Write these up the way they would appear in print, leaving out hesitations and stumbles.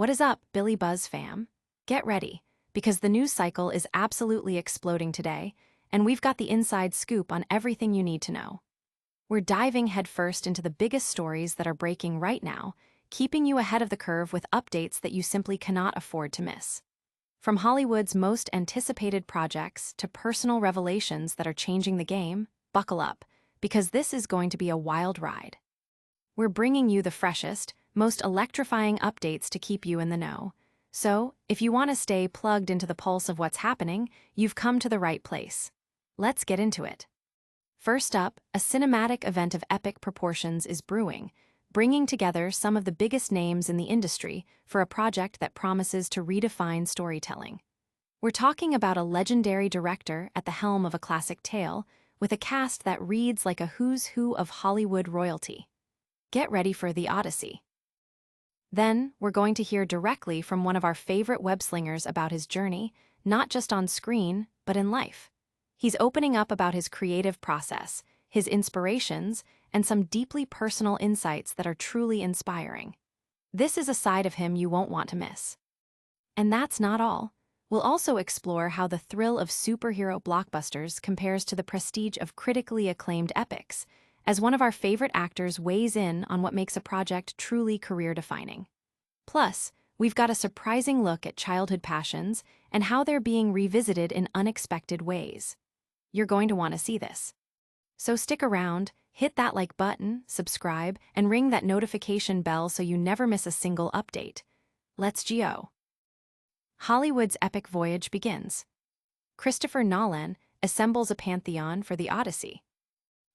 What is up, Billy Buzz fam? Get ready, because the news cycle is absolutely exploding today, and we've got the inside scoop on everything you need to know. We're diving headfirst into the biggest stories that are breaking right now, keeping you ahead of the curve with updates that you simply cannot afford to miss. From Hollywood's most anticipated projects to personal revelations that are changing the game, buckle up, because this is going to be a wild ride. We're bringing you the freshest, most electrifying updates to keep you in the know. So, if you want to stay plugged into the pulse of what's happening, you've come to the right place. Let's get into it. First up, a cinematic event of epic proportions is brewing, bringing together some of the biggest names in the industry for a project that promises to redefine storytelling. We're talking about a legendary director at the helm of a classic tale, with a cast that reads like a who's who of Hollywood royalty. Get ready for the Odyssey. Then, we're going to hear directly from one of our favorite web-slingers about his journey, not just on screen, but in life. He's opening up about his creative process, his inspirations, and some deeply personal insights that are truly inspiring. This is a side of him you won't want to miss. And that's not all. We'll also explore how the thrill of superhero blockbusters compares to the prestige of critically acclaimed epics, as one of our favorite actors weighs in on what makes a project truly career-defining. Plus, we've got a surprising look at childhood passions and how they're being revisited in unexpected ways. You're going to want to see this. So stick around, hit that like button, subscribe, and ring that notification bell so you never miss a single update. Let's go. Hollywood's epic voyage begins. Christopher Nolan assembles a pantheon for the Odyssey.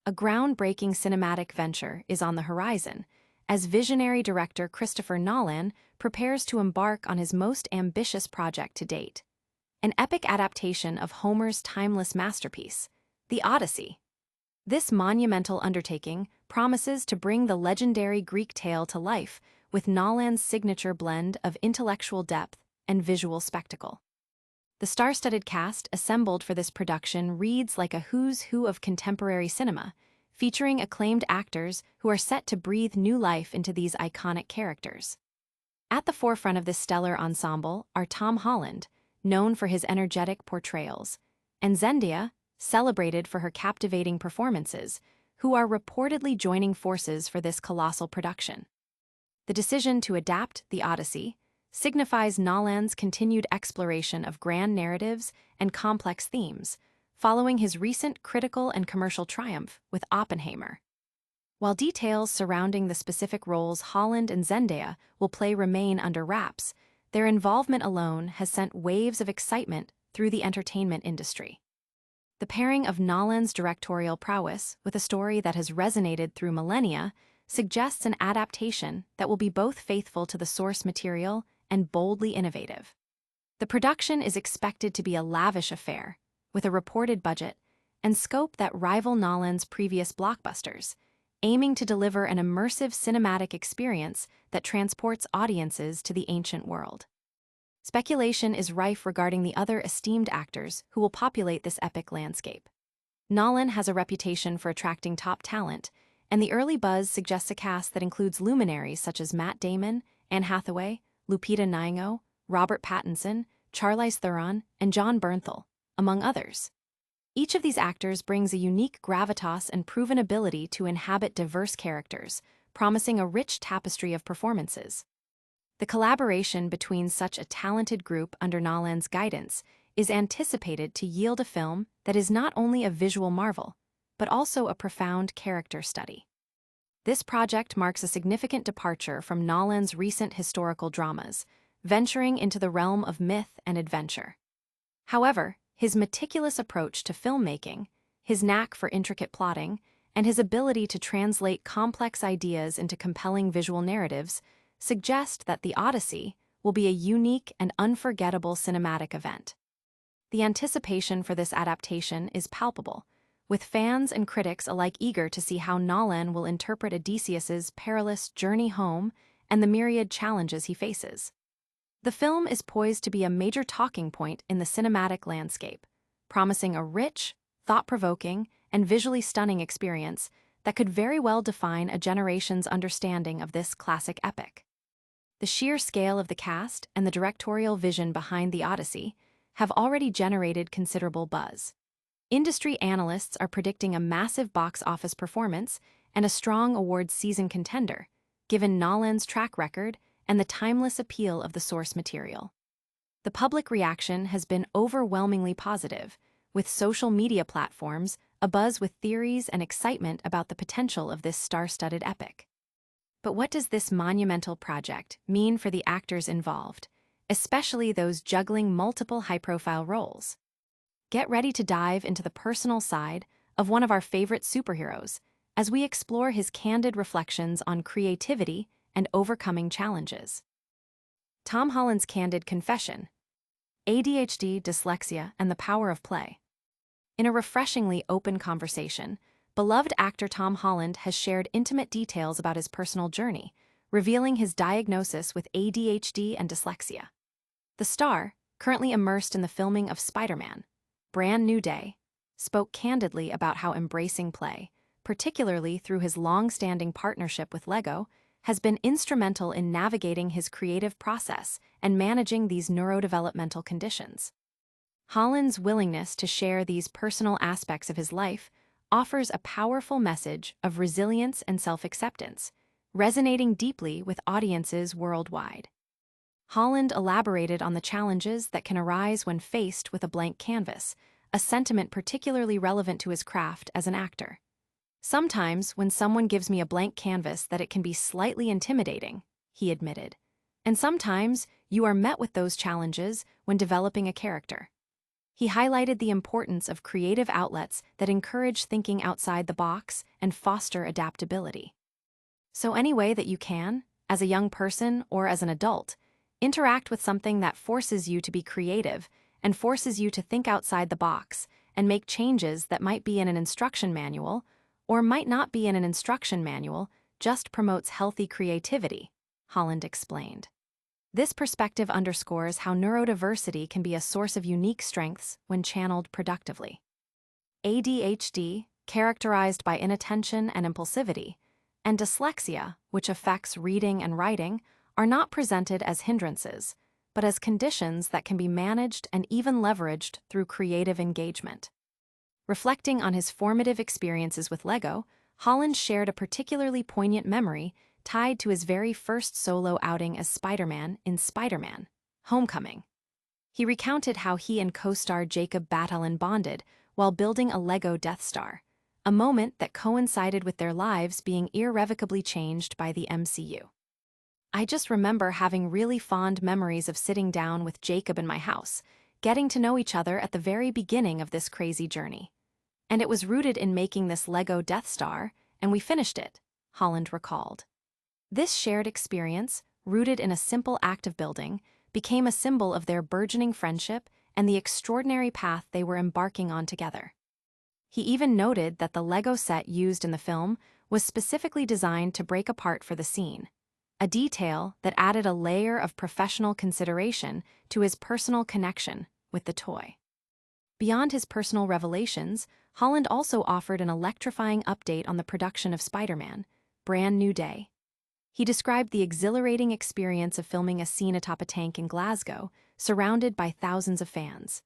A groundbreaking cinematic venture is on the horizon, as visionary director Christopher Nolan prepares to embark on his most ambitious project to date. An epic adaptation of Homer's timeless masterpiece, the Odyssey. This monumental undertaking promises to bring the legendary Greek tale to life with Nolan's signature blend of intellectual depth and visual spectacle. The star-studded cast assembled for this production reads like a who's who of contemporary cinema, featuring acclaimed actors who are set to breathe new life into these iconic characters. At the forefront of this stellar ensemble are Tom Holland, known for his energetic portrayals, and Zendaya, celebrated for her captivating performances, who are reportedly joining forces for this colossal production. The decision to adapt The Odyssey signifies Nolan's continued exploration of grand narratives and complex themes, following his recent critical and commercial triumph with Oppenheimer. While details surrounding the specific roles Holland and Zendaya will play remain under wraps, their involvement alone has sent waves of excitement through the entertainment industry. The pairing of Nolan's directorial prowess with a story that has resonated through millennia suggests an adaptation that will be both faithful to the source material and boldly innovative. The production is expected to be a lavish affair, with a reported budget and scope that rival Nolan's previous blockbusters, aiming to deliver an immersive cinematic experience that transports audiences to the ancient world. Speculation is rife regarding the other esteemed actors who will populate this epic landscape. Nolan has a reputation for attracting top talent, and the early buzz suggests a cast that includes luminaries such as Matt Damon, Anne Hathaway, Lupita Nyong'o, Robert Pattinson, Charlize Theron, and Jon Bernthal, among others. Each of these actors brings a unique gravitas and proven ability to inhabit diverse characters, promising a rich tapestry of performances. The collaboration between such a talented group under Nolan's guidance is anticipated to yield a film that is not only a visual marvel, but also a profound character study. This project marks a significant departure from Nolan's recent historical dramas, venturing into the realm of myth and adventure. However, his meticulous approach to filmmaking, his knack for intricate plotting, and his ability to translate complex ideas into compelling visual narratives suggest that The Odyssey will be a unique and unforgettable cinematic event. The anticipation for this adaptation is palpable, with fans and critics alike eager to see how Nolan will interpret Odysseus's perilous journey home and the myriad challenges he faces. The film is poised to be a major talking point in the cinematic landscape, promising a rich, thought-provoking, and visually stunning experience that could very well define a generation's understanding of this classic epic. The sheer scale of the cast and the directorial vision behind the Odyssey have already generated considerable buzz. Industry analysts are predicting a massive box office performance and a strong awards season contender, given Nolan's track record and the timeless appeal of the source material. The public reaction has been overwhelmingly positive, with social media platforms abuzz with theories and excitement about the potential of this star-studded epic. But what does this monumental project mean for the actors involved, especially those juggling multiple high-profile roles? Get ready to dive into the personal side of one of our favorite superheroes as we explore his candid reflections on creativity and overcoming challenges. Tom Holland's candid confession: ADHD, dyslexia, and the power of play. In a refreshingly open conversation, beloved actor Tom Holland has shared intimate details about his personal journey, revealing his diagnosis with ADHD and dyslexia. The star, currently immersed in the filming of Spider-Man, Brand New Day, spoke candidly about how embracing play, particularly through his long-standing partnership with Lego, has been instrumental in navigating his creative process and managing these neurodevelopmental conditions. Holland's willingness to share these personal aspects of his life offers a powerful message of resilience and self-acceptance, resonating deeply with audiences worldwide. Holland elaborated on the challenges that can arise when faced with a blank canvas, a sentiment particularly relevant to his craft as an actor. "Sometimes, when someone gives me a blank canvas, that it can be slightly intimidating," he admitted. "And sometimes you are met with those challenges when developing a character." He highlighted the importance of creative outlets that encourage thinking outside the box and foster adaptability. So any way that you can, as a young person or as an adult, interact with something that forces you to be creative and forces you to think outside the box and make changes that might be in an instruction manual or might not be in an instruction manual just promotes healthy creativity, Holland explained. This perspective underscores how neurodiversity can be a source of unique strengths when channeled productively. ADHD, characterized by inattention and impulsivity, and dyslexia, which affects reading and writing, are not presented as hindrances, but as conditions that can be managed and even leveraged through creative engagement. Reflecting on his formative experiences with Lego, Holland shared a particularly poignant memory tied to his very first solo outing as Spider-Man in Spider-Man: Homecoming. He recounted how he and co-star Jacob Batalon bonded while building a Lego Death Star, a moment that coincided with their lives being irrevocably changed by the MCU. "I just remember having really fond memories of sitting down with Jacob in my house, getting to know each other at the very beginning of this crazy journey. And it was rooted in making this Lego Death Star, and we finished it," Holland recalled. This shared experience, rooted in a simple act of building, became a symbol of their burgeoning friendship and the extraordinary path they were embarking on together. He even noted that the Lego set used in the film was specifically designed to break apart for the scene, a detail that added a layer of professional consideration to his personal connection with the toy. Beyond his personal revelations, Holland also offered an electrifying update on the production of Spider-Man: Brand New Day. He described the exhilarating experience of filming a scene atop a tank in Glasgow, surrounded by thousands of fans.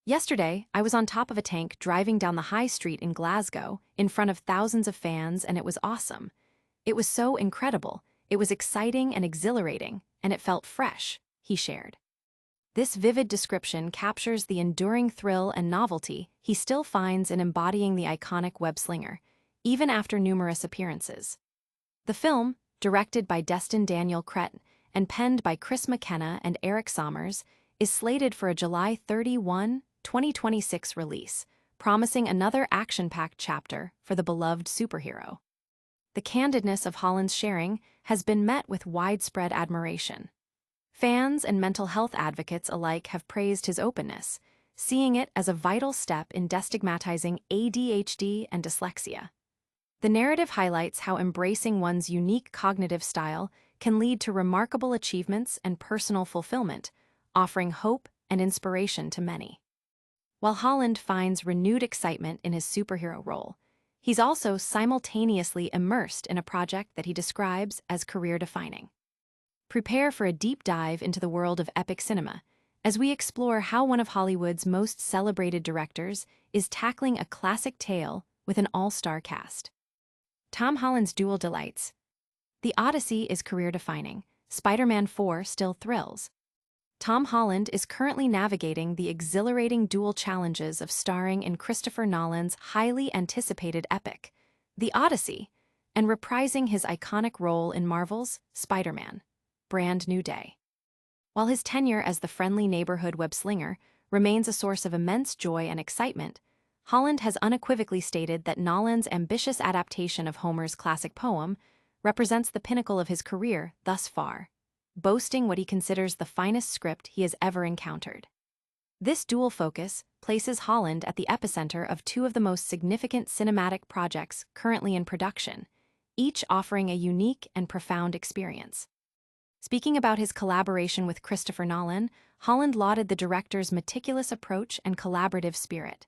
"Yesterday, I was on top of a tank driving down the high street in Glasgow in front of thousands of fans, and it was awesome. It was so incredible. It was exciting and exhilarating, and it felt fresh," he shared. This vivid description captures the enduring thrill and novelty he still finds in embodying the iconic web-slinger, even after numerous appearances. The film, directed by Destin Daniel Cretton and penned by Chris McKenna and Eric Sommers, is slated for a July 31, 2026 release, promising another action-packed chapter for the beloved superhero. The candidness of Holland's sharing has been met with widespread admiration. Fans and mental health advocates alike have praised his openness, seeing it as a vital step in destigmatizing ADHD and dyslexia. The narrative highlights how embracing one's unique cognitive style can lead to remarkable achievements and personal fulfillment, offering hope and inspiration to many. While Holland finds renewed excitement in his superhero role, he's also simultaneously immersed in a project that he describes as career-defining. Prepare for a deep dive into the world of epic cinema, as we explore how one of Hollywood's most celebrated directors is tackling a classic tale with an all-star cast. Tom Holland's dual delights. The Odyssey is career-defining. Spider-Man 4 still thrills. Tom Holland is currently navigating the exhilarating dual challenges of starring in Christopher Nolan's highly anticipated epic, The Odyssey, and reprising his iconic role in Marvel's Spider-Man, Brand New Day. While his tenure as the friendly neighborhood web-slinger remains a source of immense joy and excitement, Holland has unequivocally stated that Nolan's ambitious adaptation of Homer's classic poem represents the pinnacle of his career thus far, boasting what he considers the finest script he has ever encountered. This dual focus places Holland at the epicenter of two of the most significant cinematic projects currently in production, each offering a unique and profound experience. Speaking about his collaboration with Christopher Nolan, Holland lauded the director's meticulous approach and collaborative spirit.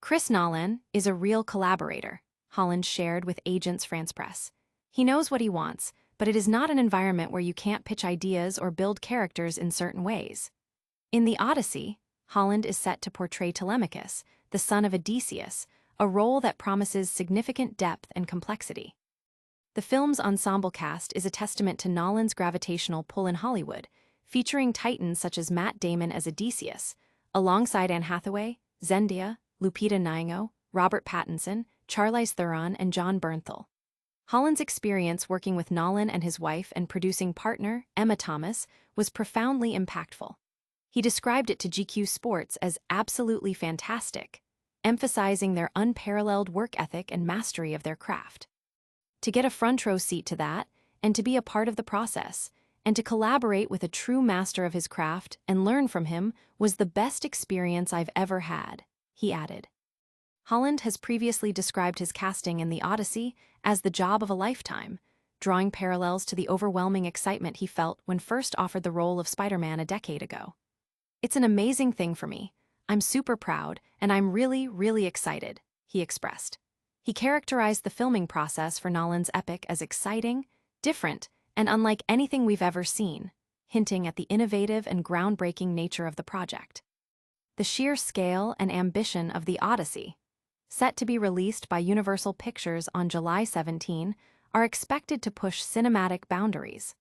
Chris Nolan is a real collaborator, Holland shared with Agence France Presse. He knows what he wants, but it is not an environment where you can't pitch ideas or build characters in certain ways. In The Odyssey, Holland is set to portray Telemachus, the son of Odysseus, a role that promises significant depth and complexity. The film's ensemble cast is a testament to Nolan's gravitational pull in Hollywood, featuring titans such as Matt Damon as Odysseus, alongside Anne Hathaway, Zendaya, Lupita Nyong'o, Robert Pattinson, Charlize Theron, and Jon Bernthal. Holland's experience working with Nolan and his wife and producing partner, Emma Thomas, was profoundly impactful. He described it to GQ Sports as absolutely fantastic, emphasizing their unparalleled work ethic and mastery of their craft. To get a front-row seat to that, and to be a part of the process, and to collaborate with a true master of his craft and learn from him was the best experience I've ever had, he added. Holland has previously described his casting in The Odyssey as the job of a lifetime, drawing parallels to the overwhelming excitement he felt when first offered the role of Spider-Man a decade ago. "It's an amazing thing for me. I'm super proud, and I'm really, really excited," he expressed. He characterized the filming process for Nolan's epic as exciting, different, and unlike anything we've ever seen, hinting at the innovative and groundbreaking nature of the project. The sheer scale and ambition of The Odyssey, set to be released by Universal Pictures on July 17, are expected to push cinematic boundaries.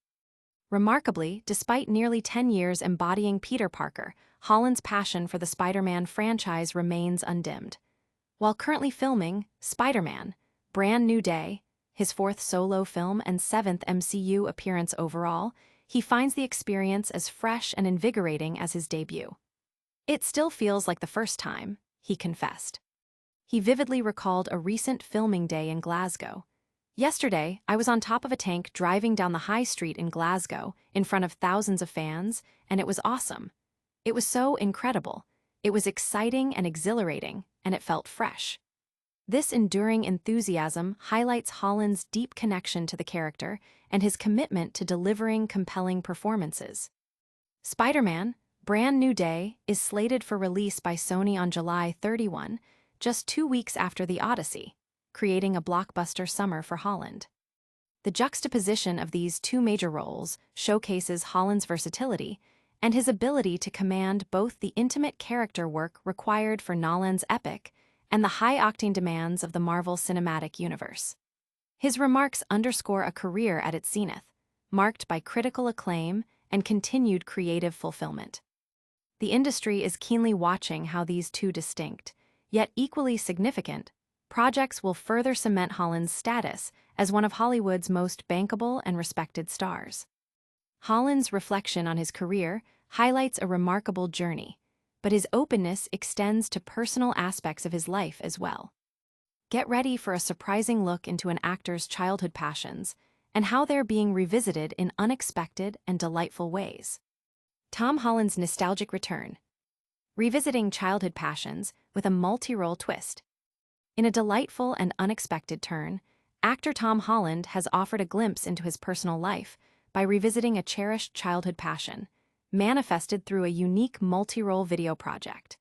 Remarkably, despite nearly 10 years embodying Peter Parker, Holland's passion for the Spider-Man franchise remains undimmed. While currently filming Spider-Man, Brand New Day, his fourth solo film and seventh MCU appearance overall, he finds the experience as fresh and invigorating as his debut. "It still feels like the first time," he confessed. He vividly recalled a recent filming day in Glasgow. "Yesterday, I was on top of a tank driving down the high street in Glasgow in front of thousands of fans, and it was awesome. It was so incredible. It was exciting and exhilarating, and it felt fresh." This enduring enthusiasm highlights Holland's deep connection to the character and his commitment to delivering compelling performances. Spider-Man, Brand New Day is slated for release by Sony on July 31, just 2 weeks after The Odyssey, creating a blockbuster summer for Holland. The juxtaposition of these two major roles showcases Holland's versatility and his ability to command both the intimate character work required for Nolan's epic and the high-octane demands of the Marvel Cinematic Universe. His remarks underscore a career at its zenith, marked by critical acclaim and continued creative fulfillment. The industry is keenly watching how these two distinct, yet equally significant, projects will further cement Holland's status as one of Hollywood's most bankable and respected stars. Holland's reflection on his career highlights a remarkable journey, but his openness extends to personal aspects of his life as well. Get ready for a surprising look into an actor's childhood passions and how they're being revisited in unexpected and delightful ways. Tom Holland's nostalgic return, revisiting childhood passions with a multi-role twist. In a delightful and unexpected turn, actor Tom Holland has offered a glimpse into his personal life by revisiting a cherished childhood passion, manifested through a unique multi-role video project.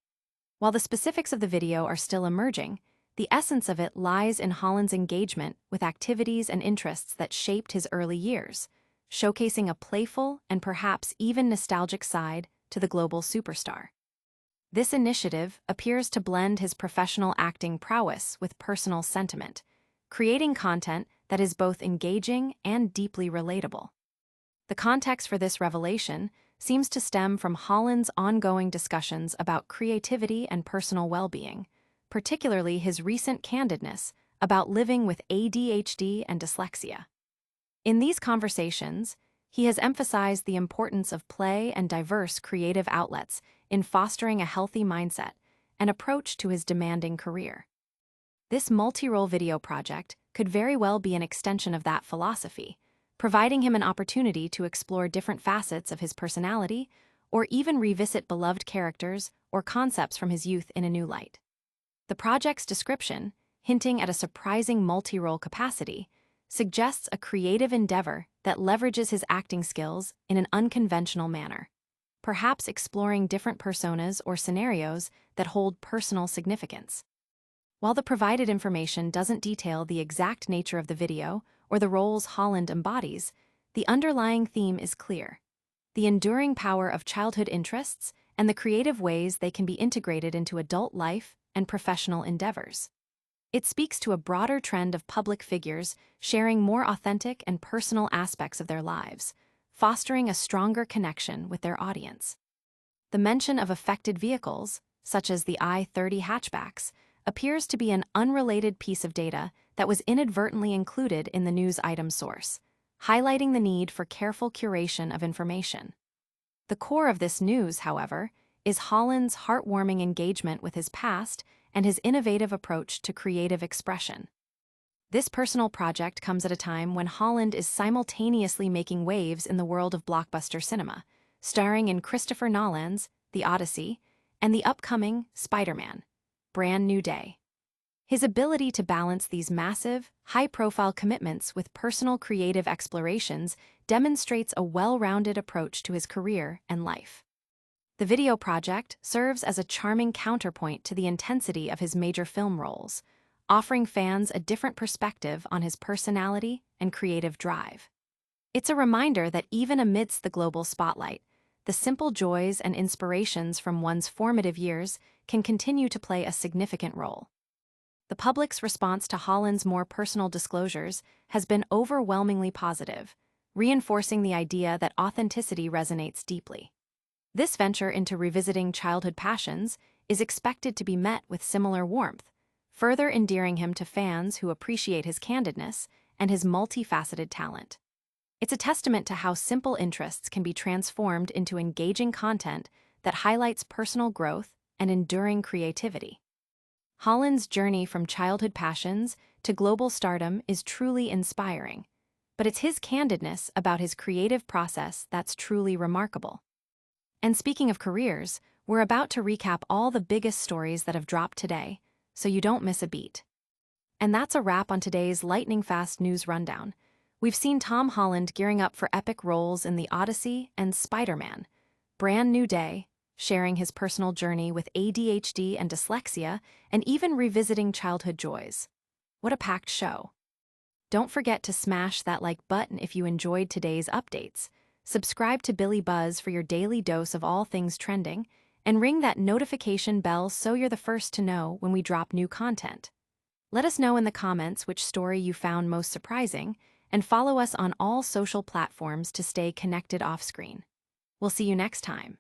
While the specifics of the video are still emerging, the essence of it lies in Holland's engagement with activities and interests that shaped his early years, showcasing a playful and perhaps even nostalgic side to the global superstar. This initiative appears to blend his professional acting prowess with personal sentiment, creating content that is both engaging and deeply relatable. The context for this revelation seems to stem from Holland's ongoing discussions about creativity and personal well-being, particularly his recent candidness about living with ADHD and dyslexia. In these conversations, he has emphasized the importance of play and diverse creative outlets in fostering a healthy mindset and approach to his demanding career. This multi-role video project could very well be an extension of that philosophy, providing him an opportunity to explore different facets of his personality or even revisit beloved characters or concepts from his youth in a new light. The project's description, hinting at a surprising multi-role capacity, suggests a creative endeavor that leverages his acting skills in an unconventional manner, perhaps exploring different personas or scenarios that hold personal significance. While the provided information doesn't detail the exact nature of the video or the roles Holland embodies, the underlying theme is clear: the enduring power of childhood interests and the creative ways they can be integrated into adult life and professional endeavors. It speaks to a broader trend of public figures sharing more authentic and personal aspects of their lives, fostering a stronger connection with their audience. The mention of affected vehicles, such as the I-30 hatchbacks, appears to be an unrelated piece of data that was inadvertently included in the news item source, highlighting the need for careful curation of information. The core of this news, however, is Holland's heartwarming engagement with his past and his innovative approach to creative expression. This personal project comes at a time when Holland is simultaneously making waves in the world of blockbuster cinema, starring in Christopher Nolan's The Odyssey and the upcoming Spider-Man, Brand New Day. His ability to balance these massive, high-profile commitments with personal creative explorations demonstrates a well-rounded approach to his career and life. The video project serves as a charming counterpoint to the intensity of his major film roles, offering fans a different perspective on his personality and creative drive. It's a reminder that even amidst the global spotlight, the simple joys and inspirations from one's formative years can continue to play a significant role. The public's response to Holland's more personal disclosures has been overwhelmingly positive, reinforcing the idea that authenticity resonates deeply. This venture into revisiting childhood passions is expected to be met with similar warmth, further endearing him to fans who appreciate his candidness and his multifaceted talent. It's a testament to how simple interests can be transformed into engaging content that highlights personal growth and enduring creativity. Holland's journey from childhood passions to global stardom is truly inspiring, but it's his candidness about his creative process that's truly remarkable. And speaking of careers, we're about to recap all the biggest stories that have dropped today, so you don't miss a beat. And that's a wrap on today's lightning-fast news rundown. We've seen Tom Holland gearing up for epic roles in the Odyssey and Spider-Man, Brand New Day, sharing his personal journey with ADHD and dyslexia, and even revisiting childhood joys. What a packed show. Don't forget to smash that like button if you enjoyed today's updates. Subscribe to Billy Buzz for your daily dose of all things trending, and ring that notification bell so you're the first to know when we drop new content. Let us know in the comments which story you found most surprising, and follow us on all social platforms to stay connected off-screen. We'll see you next time.